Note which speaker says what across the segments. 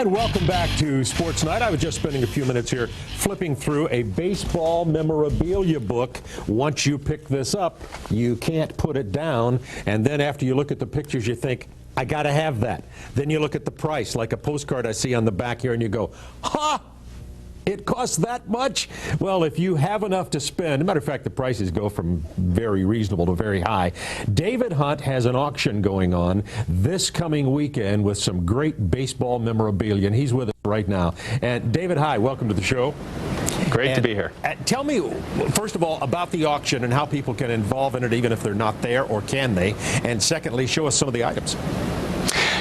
Speaker 1: And welcome back to Sports Night. I was just spending a few minutes here flipping through a baseball memorabilia book. Once you pick this up, you can't put it down. And then after you look at the pictures, you think, I got to have that. Then you look at the price, like a postcard I see on the back here, and you go, ha! It costs that much? Well, if you have enough to spend, as a matter of fact, the prices go from very reasonable to very high. David Hunt has an auction going on this coming weekend with some great baseball memorabilia, and he's with us right now. And David, hi, welcome to the show.
Speaker 2: Great to be here.
Speaker 1: Tell me, first of all, about the auction and how people can involve in it, even if they're not there, or can they? And secondly, show us some of the items.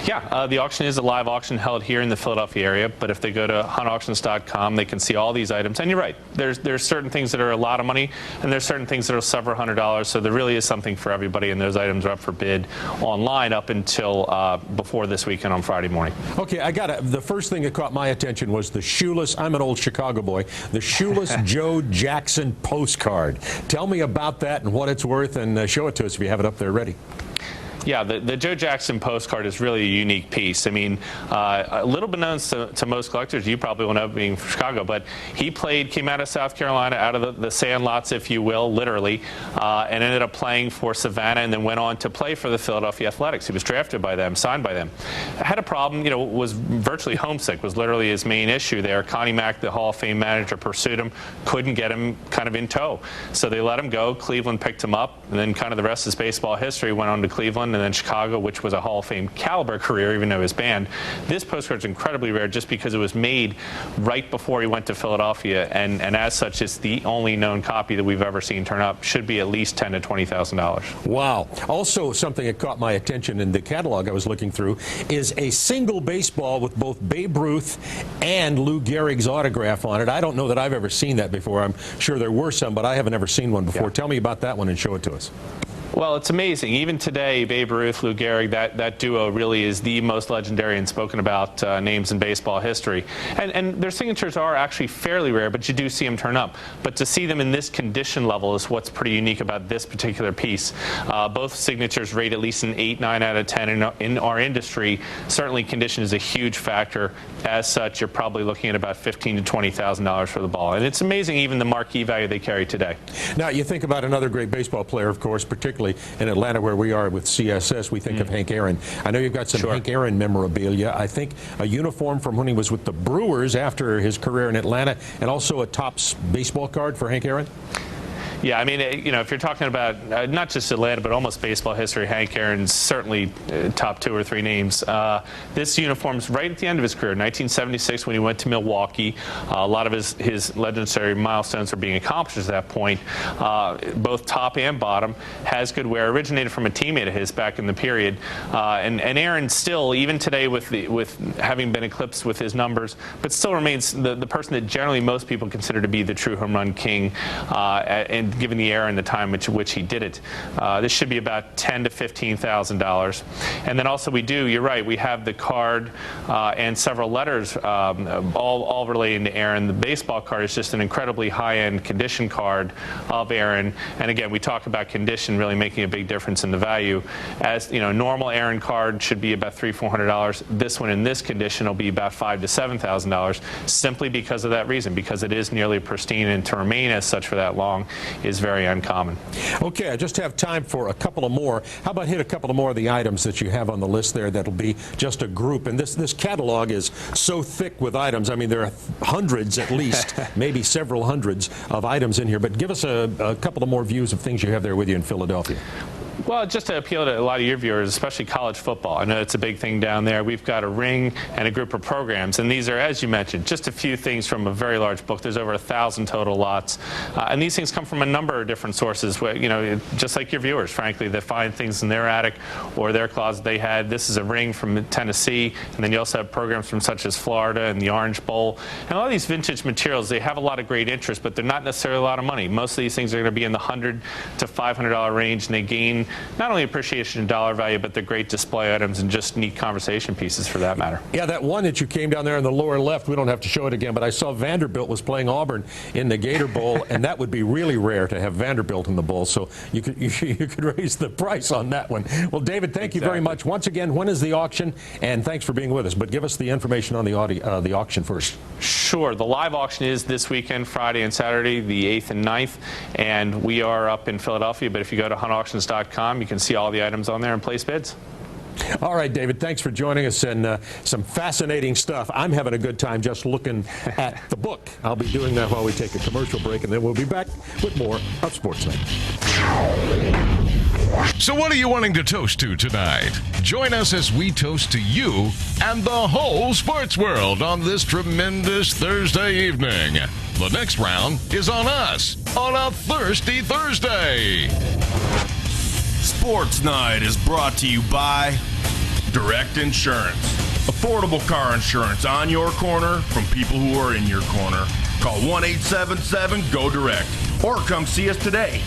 Speaker 2: Yeah, the auction is a live auction held here in the Philadelphia area, but if they go to huntauctions.com, they can see all these items. And you're right, there's certain things that are a lot of money, and there's certain things that are several $100s, so there really is something for everybody, and those items are up for bid online up until before this weekend on Friday morning.
Speaker 1: Okay, the first thing that caught my attention was the shoeless, I'm an old Chicago boy, the shoeless Joe Jackson postcard. Tell me about that and what it's worth, and show it to us if you have it up there ready.
Speaker 2: Yeah, the Joe Jackson postcard is really a unique piece. I mean, a little bit known to most collectors. You probably will know, being from Chicago, but he came out of South Carolina, out of the sand lots, if you will, literally, and ended up playing for Savannah, and then went on to play for the Philadelphia Athletics. He was drafted by them, signed by them. Had a problem, was virtually homesick, was literally his main issue there. Connie Mack, the Hall of Fame manager, pursued him, couldn't get him kind of in tow. So they let him go. Cleveland picked him up, and then kind of the rest is baseball history. Went on to Cleveland, and then Chicago, which was a Hall of Fame caliber career, even though he was banned. This postcard is incredibly rare just because it was made right before he went to Philadelphia, and as such, it's the only known copy that we've ever seen turn up. Should be at least $10,000 to $20,000.
Speaker 1: Wow. Also, something that caught my attention in the catalog I was looking through is a single baseball with both Babe Ruth and Lou Gehrig's autograph on it. I don't know that I've ever seen that before. I'm sure there were some, but I haven't ever seen one before. Yeah. Tell me about that one and show it to us.
Speaker 2: Well, it's amazing. Even today, Babe Ruth, Lou Gehrig, that duo really is the most legendary and spoken about names in baseball history. And their signatures are actually fairly rare, but you do see them turn up. But to see them in this condition level is what's pretty unique about this particular piece. Both signatures rate at least an 8, 9 out of 10 in our industry. Certainly condition is a huge factor. As such, you're probably looking at about $15,000 to $20,000 for the ball. And it's amazing even the marquee value they carry today.
Speaker 1: Now, you think about another great baseball player, of course, particularly in Atlanta, where we are with CSS, we think of Hank Aaron. I know you've got some Hank Aaron memorabilia. I think a uniform from when he was with the Brewers after his career in Atlanta, and also a Topps baseball card for Hank Aaron.
Speaker 2: Yeah, I mean, if you're talking about not just Atlanta, but almost baseball history, Hank Aaron's certainly top 2 or 3 names. This uniform's right at the end of his career, 1976, when he went to Milwaukee. A lot of his legendary milestones are being accomplished at that point. Both top and bottom, has good wear. Originated from a teammate of his back in the period. And Aaron still, even today with having been eclipsed with his numbers, but still remains the person that generally most people consider to be the true home run king, and given the era and the time which he did it. This should be about $10,000 to $15,000. And then also you're right, we have the card and several letters all relating to Aaron. The baseball card is just an incredibly high-end condition card of Aaron. And again, we talk about condition really making a big difference in the value. As normal Aaron card should be about $300 to $400. This one in this condition will be about $5,000 to $7,000, simply because of that reason, because it is nearly pristine, and to remain as such for that long is very uncommon.
Speaker 1: Okay, I just have time for a couple of more. How about hit a couple of more of the items that you have on the list there that'll be just a group? And this catalog is so thick with items. I mean, there are hundreds at least, maybe several hundreds of items in here. But give us a couple of more views of things you have there with you in Philadelphia.
Speaker 2: Well, just to appeal to a lot of your viewers, especially college football. I know it's a big thing down there. We've got a ring and a group of programs, and these are, as you mentioned, just a few things from a very large book. There's over 1,000 total lots, and these things come from a number of different sources. Just like your viewers, frankly, that find things in their attic or their closet they had. This is a ring from Tennessee, and then you also have programs from such as Florida and the Orange Bowl. And a lot of these vintage materials, they have a lot of great interest, but they're not necessarily a lot of money. Most of these things are going to be in the $100 to $500 range, and they gain not only appreciation in dollar value, but they're great display items and just neat conversation pieces for that matter.
Speaker 1: Yeah, that one that you came down there in the lower left, we don't have to show it again, but I saw Vanderbilt was playing Auburn in the Gator Bowl, and that would be really rare to have Vanderbilt in the bowl, so you could raise the price on that one. Well, David, thank you very much. Once again, when is the auction? And thanks for being with us, but give us the information on the auction first.
Speaker 2: Sure. The live auction is this weekend, Friday and Saturday, the 8th and 9th, and we are up in Philadelphia, but if you go to huntauctions.com, you can see all the items on there and place bids.
Speaker 1: All right, David, thanks for joining us, and some fascinating stuff. I'm having a good time just looking at the book. I'll be doing that while we take a commercial break, and then we'll be back with more of SportsNet.
Speaker 3: So what are you wanting to toast to tonight? Join us as we toast to you and the whole sports world on this tremendous Thursday evening. The next round is on us on a Thirsty Thursday.
Speaker 4: Sports Night is brought to you by Direct Insurance. Affordable car insurance on your corner from people who are in your corner. Call 1-877-GO-DIRECT or come see us today.